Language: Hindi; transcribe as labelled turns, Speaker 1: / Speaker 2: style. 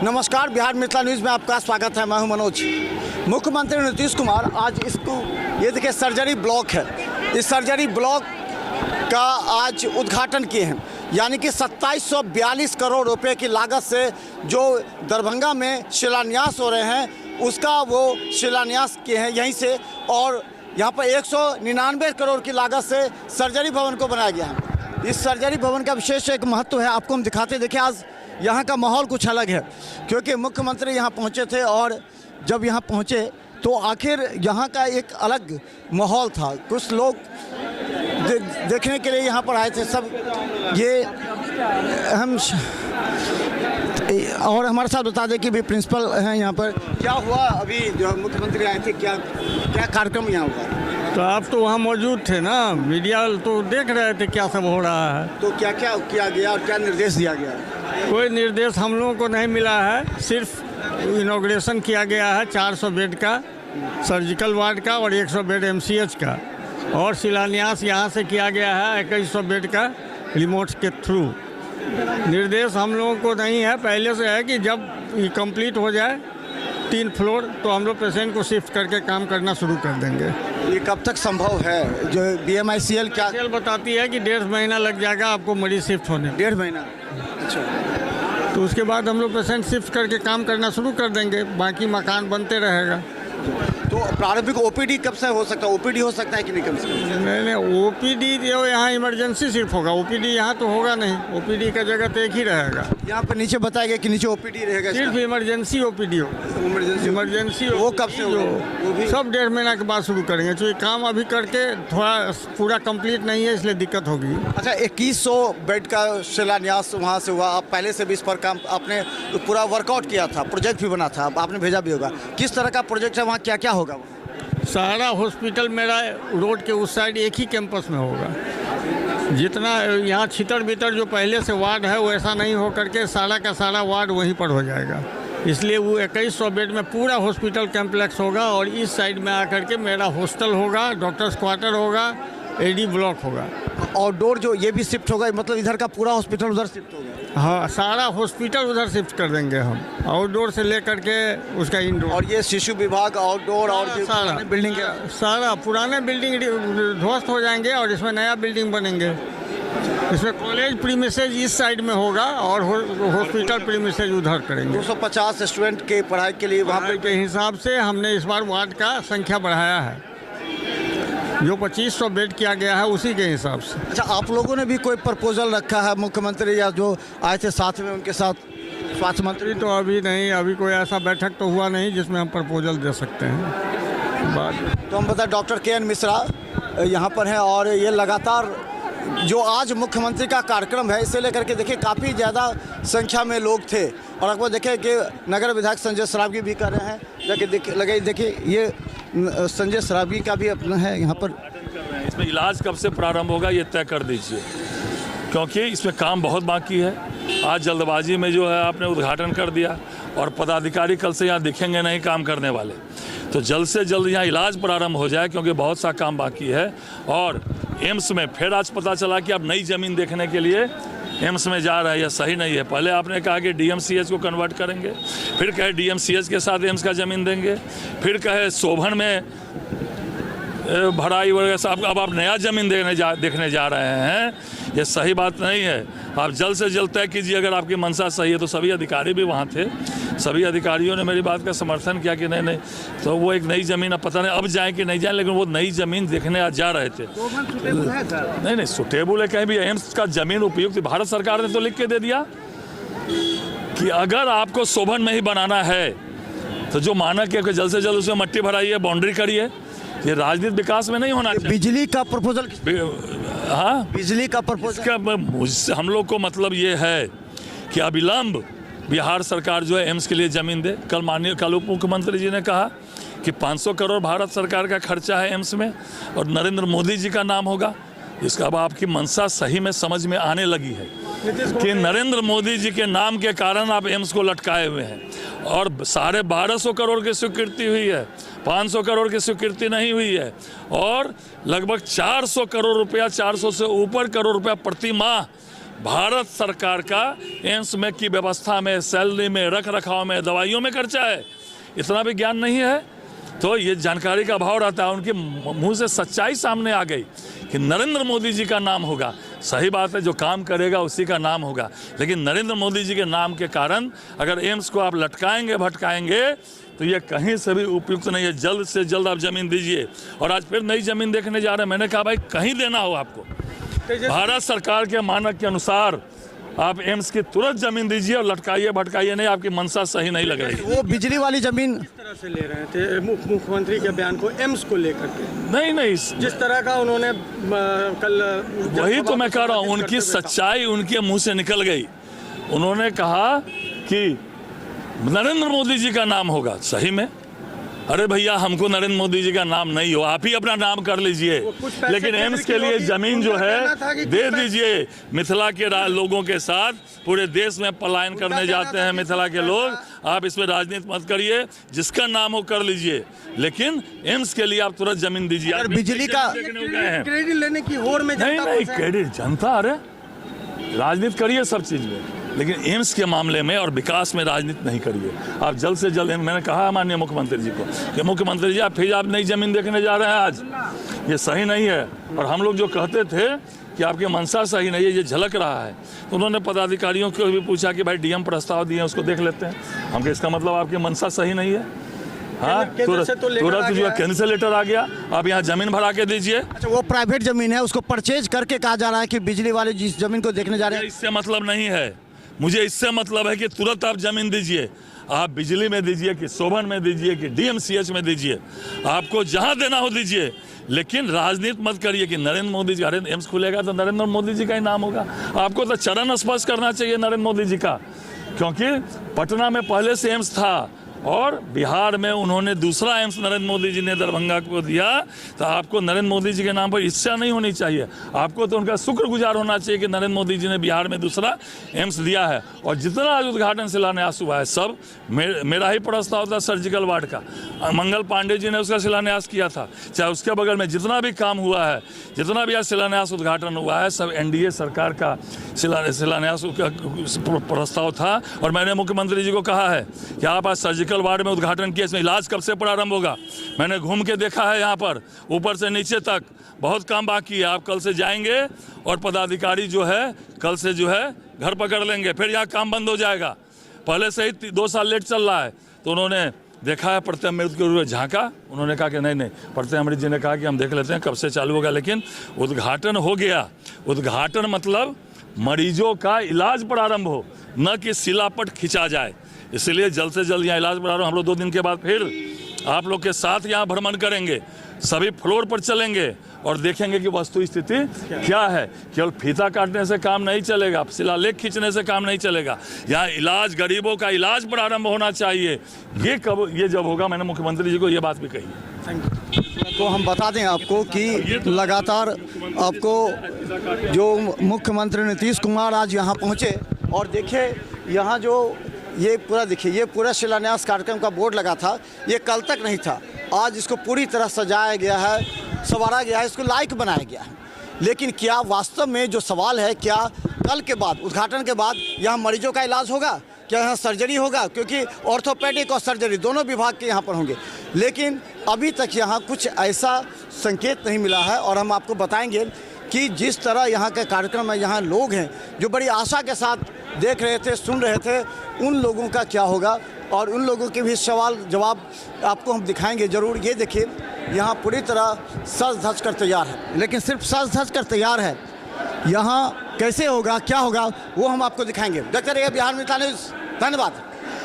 Speaker 1: नमस्कार, बिहार मिथिला न्यूज़ में आपका स्वागत है। मैं हूं मनोज। मुख्यमंत्री नीतीश कुमार आज इसको ये देखिए सर्जरी ब्लॉक है, इस सर्जरी ब्लॉक का आज उद्घाटन किए हैं। यानी कि 2742 करोड़ रुपए की लागत से जो दरभंगा में शिलान्यास हो रहे हैं उसका वो शिलान्यास किए हैं यहीं से। और यहाँ पर 199 करोड़ की लागत से सर्जरी भवन को बनाया गया है। इस सर्जरी भवन का विशेष एक महत्व है, आपको हम दिखाते। देखिए आज यहाँ का माहौल कुछ अलग है क्योंकि मुख्यमंत्री यहाँ पहुँचे थे और जब यहाँ पहुँचे तो आखिर यहाँ का एक अलग माहौल था। कुछ लोग देखने के लिए यहाँ पर आए थे। सब ये हम और हमारे साथ बता दें कि भी प्रिंसिपल हैं यहाँ पर। क्या हुआ अभी जो मुख्यमंत्री आए थे, क्या क्या कार्यक्रम यहाँ हुआ?
Speaker 2: तो आप तो वहाँ मौजूद थे ना, मीडिया तो देख रहे थे क्या सब हो रहा है।
Speaker 1: तो क्या क्या किया गया और क्या निर्देश दिया गया?
Speaker 2: कोई निर्देश हम लोगों को नहीं मिला है, सिर्फ इनॉग्रेशन किया गया है 400 बेड का सर्जिकल वार्ड का और 100 बेड MCH का, और शिलान्यास यहाँ से किया गया है 2100 बेड का रिमोट के थ्रू। निर्देश हम लोगों को नहीं है, पहले से है कि जब ये कंप्लीट हो जाए 3 फ्लोर तो हम लोग पेशेंट को शिफ्ट करके काम करना शुरू कर देंगे।
Speaker 1: ये कब तक संभव है? जो BMICL क्या
Speaker 2: बताती है कि 1.5 महीना लग जाएगा आपको मरीज शिफ्ट होने।
Speaker 1: 1.5 महीना? अच्छा।
Speaker 2: तो उसके बाद हम लोग पेशेंट शिफ्ट करके काम करना शुरू कर देंगे, बाकी मकान बनते रहेगा।
Speaker 1: तो प्रारंभिक OPD कब से हो सकता है? OPD हो सकता है कि नहीं कम से कम?
Speaker 2: नहीं, OPD जो यहाँ इमरजेंसी सिर्फ होगा, OPD यहाँ तो होगा नहीं। OPD का जगह तो एक ही रहेगा।
Speaker 1: यहाँ पर नीचे बताया गया कि नीचे OPD रहेगा,
Speaker 2: सिर्फ इमरजेंसी OPD होगा। इमरजेंसी
Speaker 1: वो कब से होगा? वो भी
Speaker 2: सब 1.5 महीना के बाद शुरू करेंगे, क्योंकि काम अभी करके थोड़ा पूरा कंप्लीट नहीं है, इसलिए दिक्कत होगी।
Speaker 1: अच्छा, 2100 बेड का शिलान्यास वहाँ से हुआ। आप पहले से भी इस पर काम आपने पूरा वर्कआउट किया था, प्रोजेक्ट भी बना था, आपने भेजा भी होगा। किस तरह का प्रोजेक्ट है वहाँ, क्या क्या होगा?
Speaker 2: सारा हॉस्पिटल मेरा रोड के उस साइड एक ही कैंपस में होगा। जितना यहाँ छितर बितर जो पहले से वार्ड है वैसा नहीं हो करके सारा का सारा वार्ड वहीं पर हो जाएगा। इसलिए वो 2100 बेड में पूरा हॉस्पिटल कम्प्लेक्स होगा। और इस साइड में आकर के मेरा हॉस्टल होगा, डॉक्टर्स क्वार्टर होगा, AD ब्लॉक होगा।
Speaker 1: आउटडोर जो ये भी शिफ्ट होगा, मतलब इधर का पूरा हॉस्पिटल उधर शिफ्ट होगा?
Speaker 2: हाँ, सारा हॉस्पिटल उधर शिफ्ट कर देंगे हम, आउटडोर से लेकर के उसका इंडोर।
Speaker 1: और ये शिशु विभाग आउटडोर और
Speaker 2: सारा
Speaker 1: बिल्डिंग,
Speaker 2: सारा पुराने बिल्डिंग ध्वस्त हो जाएंगे और इसमें नया बिल्डिंग बनेंगे। इसमें कॉलेज प्रीमिसेज इस साइड में होगा और हॉस्पिटल प्रीमिसेज उधर करेंगे।
Speaker 1: 250 स्टूडेंट के पढ़ाई के लिए वहाँ
Speaker 2: के हिसाब से हमने इस बार वार्ड का संख्या बढ़ाया है, जो 2500 बेड किया गया है उसी के हिसाब से।
Speaker 1: अच्छा, आप लोगों ने भी कोई प्रपोजल रखा है मुख्यमंत्री या जो आए थे साथ में उनके साथ स्वास्थ्य मंत्री?
Speaker 2: तो अभी नहीं, अभी कोई ऐसा बैठक तो हुआ नहीं जिसमें हम प्रपोजल दे सकते हैं।
Speaker 1: तो हम बताएं, डॉक्टर KN मिश्रा यहाँ पर हैं और ये लगातार जो आज मुख्यमंत्री का कार्यक्रम है इसे लेकर के देखिए काफ़ी ज़्यादा संख्या में लोग थे। और आपको देखें कि नगर विधायक संजय सरावगी भी कर रहे हैं, जाके देखिए ये संजय सरावगी का भी अपना है यहाँ पर।
Speaker 3: इसमें इलाज कब से प्रारंभ होगा ये तय कर दीजिए, क्योंकि इसमें काम बहुत बाकी है। आज जल्दबाजी में जो है आपने उद्घाटन कर दिया और पदाधिकारी कल से यहाँ दिखेंगे नहीं काम करने वाले। तो जल्द से जल्द यहाँ इलाज प्रारंभ हो जाए, क्योंकि बहुत सा काम बाकी है। और एम्स में फिर आज पता चला कि आप नई ज़मीन देखने के लिए एम्स में जा रहा है, यह सही नहीं है। पहले आपने कहा कि DMCH को कन्वर्ट करेंगे, फिर कहे DMCH के साथ एम्स का ज़मीन देंगे, फिर कहे शोभन में भराई वगैरह सब। अब आप नया ज़मीन देखने जा रहे हैं, ये सही बात नहीं है। आप जल्द से जल्द तय कीजिए, अगर आपकी मंशा सही है तो। सभी अधिकारी भी वहाँ थे, सभी अधिकारियों ने मेरी बात का समर्थन किया कि नहीं, तो वो एक नई ज़मीन, अब पता नहीं अब जाएँ कि नहीं जाएँ, लेकिन वो नई ज़मीन देखने आज जा रहे थे। नहीं, सुटेबल है कहीं भी। एम्स का ज़मीन उपयुक्त भारत सरकार ने तो लिख के दे दिया कि अगर आपको शोभन में ही बनाना है तो जो मानक है कि जल्द से जल्द उसमें मट्टी भराइए, बाउंड्री करिए। ये राजनीतिक विकास में नहीं होना चाहिए।
Speaker 1: बिजली का प्रपोजल?
Speaker 3: हाँ,
Speaker 1: बिजली का प्रपोजल
Speaker 3: इसका हम लोग को मतलब ये है कि अविलंब बिहार सरकार जो है एम्स के लिए ज़मीन दे। कल उप मुख्यमंत्री जी ने कहा कि 500 करोड़ भारत सरकार का खर्चा है एम्स में और नरेंद्र मोदी जी का नाम होगा। इसका अब आपकी मंशा सही में समझ में आने लगी है कि नरेंद्र मोदी जी के नाम के कारण आप एम्स को लटकाए हुए हैं। और 1250 करोड़ की स्वीकृति हुई है, 500 करोड़ की स्वीकृति नहीं हुई है। और लगभग 400 करोड़ रुपया, 400 से ऊपर करोड़ रुपया प्रति माह भारत सरकार का एम्स में की व्यवस्था में, सैलरी में, रख रखाव में, दवाइयों में खर्चा है। इतना भी ज्ञान नहीं है तो ये जानकारी का अभाव रहता है। उनके मुंह से सच्चाई सामने आ गई कि नरेंद्र मोदी जी का नाम होगा। सही बात है, जो काम करेगा उसी का नाम होगा, लेकिन नरेंद्र मोदी जी के नाम के कारण अगर एम्स को आप लटकाएंगे भटकाएंगे तो ये कहीं से भी उपयुक्त नहीं है। जल्द से जल्द आप ज़मीन दीजिए। और आज फिर नई ज़मीन देखने जा रहे हैं। मैंने कहा भाई कहीं देना हो आपको, भारत सरकार के मानक के अनुसार आप एम्स की तुरंत जमीन दीजिए और लटकाइए भटकाइए नहीं। आपकी मंशा सही नहीं लग रही।
Speaker 1: वो बिजली वाली जमीन
Speaker 4: किस तरह से ले रहे थे मुख्यमंत्री के बयान को एम्स को लेकर के?
Speaker 3: नहीं
Speaker 4: जिस तरह का उन्होंने कल,
Speaker 3: वही तो मैं कह रहा हूँ, उनकी सच्चाई उनके मुंह से निकल गई। उन्होंने कहा कि नरेंद्र मोदी जी का नाम होगा। सही में, अरे भैया हमको नरेंद्र मोदी जी का नाम नहीं हो, आप ही अपना नाम कर लीजिए, लेकिन एम्स के लिए जमीन जो है दे दीजिए। मिथिला के लोगों के साथ पूरे देश में पलायन करने जाते हैं मिथिला के लोग। आप इसमें राजनीति मत करिए, जिसका नाम हो कर लीजिए, लेकिन एम्स के लिए आप तुरंत जमीन दीजिए।
Speaker 1: बिजली का
Speaker 4: क्रेडिट लेने की होड़ में
Speaker 3: नहीं क्रेडिट जनता, अरे राजनीति करिए सब चीज में, लेकिन एम्स के मामले में और विकास में राजनीति नहीं करिए। आप जल्द से जल्द, मैंने कहा माननीय मुख्यमंत्री जी को कि मुख्यमंत्री जी आप नई जमीन देखने जा रहे हैं आज, ये सही नहीं है। और हम लोग जो कहते थे कि आपकी मंशा सही नहीं है, ये झलक रहा है। तो उन्होंने पदाधिकारियों को भी पूछा कि भाई डीएम प्रस्ताव दिए उसको देख लेते हैं। हमको इसका मतलब आपकी मंशा सही नहीं है। हाँ, तुरंत जो है केंद्र से लेटर आ गया, आप यहाँ जमीन भरा के दीजिए।
Speaker 1: अच्छा, वो प्राइवेट जमीन है, उसको परचेज करके कहा जा रहा है कि बिजली वाले जिस जमीन को देखने जा रहे हैं।
Speaker 3: इससे मतलब नहीं है, मुझे इससे मतलब है कि तुरंत आप जमीन दीजिए। आप बिजली में दीजिए कि शोभन में दीजिए कि डीएमसीएच में दीजिए, आपको जहां देना हो दीजिए, लेकिन राजनीति मत करिए कि नरेंद्र मोदी जी। अरे एम्स खुलेगा तो नरेंद्र मोदी जी का ही नाम होगा। आपको तो चरण स्पर्श करना चाहिए नरेंद्र मोदी जी का, क्योंकि पटना में पहले से एम्स था और बिहार में उन्होंने दूसरा एम्स नरेंद्र मोदी जी ने दरभंगा को दिया। तो आपको नरेंद्र मोदी जी के नाम पर ईर्ष्या नहीं होनी चाहिए, आपको तो उनका शुक्रगुजार होना चाहिए कि नरेंद्र मोदी जी ने बिहार में दूसरा एम्स दिया है। और जितना आज उद्घाटन शिलान्यास हुआ है सब मेरा ही प्रस्ताव था। सर्जिकल वार्ड का मंगल पांडे जी ने उसका शिलान्यास किया था। चाहे उसके बगल में जितना भी काम हुआ है, जितना भी आज शिलान्यास उद्घाटन हुआ है, सब एनडीए सरकार का शिलान्यास प्रस्ताव था। और मैंने मुख्यमंत्री जी को कहा है कि आप आज सर्जिकल वार्ड में उद्घाटन किया, इसमें इलाज कब से प्रारंभ होगा? मैंने घूम के देखा है, यहाँ पर ऊपर से नीचे तक बहुत काम बाकी है। आप कल से जाएंगे और पदाधिकारी जो है कल से जो है घर पकड़ लेंगे, फिर यहाँ काम बंद हो जाएगा। पहले से ही 2 साल लेट चल रहा है। तो उन्होंने देखा है, प्रत्यय अमृत के रूप में झाँका, उन्होंने कहा कि नहीं, प्रत्यय अमृत जी ने कहा कि हम देख लेते हैं कब से चालू होगा, लेकिन उद्घाटन हो गया। उद्घाटन मतलब मरीजों का इलाज प्रारंभ हो, न कि शिलापट खिंचा जाए। इसलिए जल्द से जल्द यहाँ इलाज बढ़ा रहा हूँ। हम लोग 2 दिन के बाद फिर आप लोग के साथ यहाँ भ्रमण करेंगे, सभी फ्लोर पर चलेंगे और देखेंगे कि वस्तु स्थिति क्या है। केवल फीता काटने से काम नहीं चलेगा, शिलालेख खींचने से काम नहीं चलेगा। यहाँ इलाज, गरीबों का इलाज प्रारंभ होना चाहिए। ये जब होगा, मैंने मुख्यमंत्री जी को ये बात भी कही।
Speaker 1: तो हम बता दें आपको कि लगातार आपको जो मुख्यमंत्री नीतीश कुमार आज यहाँ पहुँचे और देखिए यहाँ जो ये पूरा देखिए, ये पूरा शिलान्यास कार्यक्रम का बोर्ड लगा था, ये कल तक नहीं था। आज इसको पूरी तरह सजाया गया है, संवारा गया है, इसको लायक बनाया गया है। लेकिन क्या वास्तव में जो सवाल है, क्या कल के बाद, उद्घाटन के बाद यहाँ मरीजों का इलाज होगा? क्या यहाँ सर्जरी होगा? क्योंकि ऑर्थोपेडिक और सर्जरी दोनों विभाग के यहाँ पर होंगे। लेकिन अभी तक यहाँ कुछ ऐसा संकेत नहीं मिला है। और हम आपको बताएंगे कि जिस तरह यहाँ का कार्यक्रम है, यहाँ लोग हैं जो बड़ी आशा के साथ देख रहे थे, सुन रहे थे, उन लोगों का क्या होगा और उन लोगों के भी सवाल जवाब आपको हम दिखाएंगे ज़रूर। ये देखिए, यहाँ पूरी तरह सज धज कर तैयार है, लेकिन सिर्फ सज धज कर तैयार है, यहाँ कैसे होगा, क्या होगा, वो हम आपको दिखाएंगे। देखते रहिए बिहार मिथिला न्यूज़। धन्यवाद।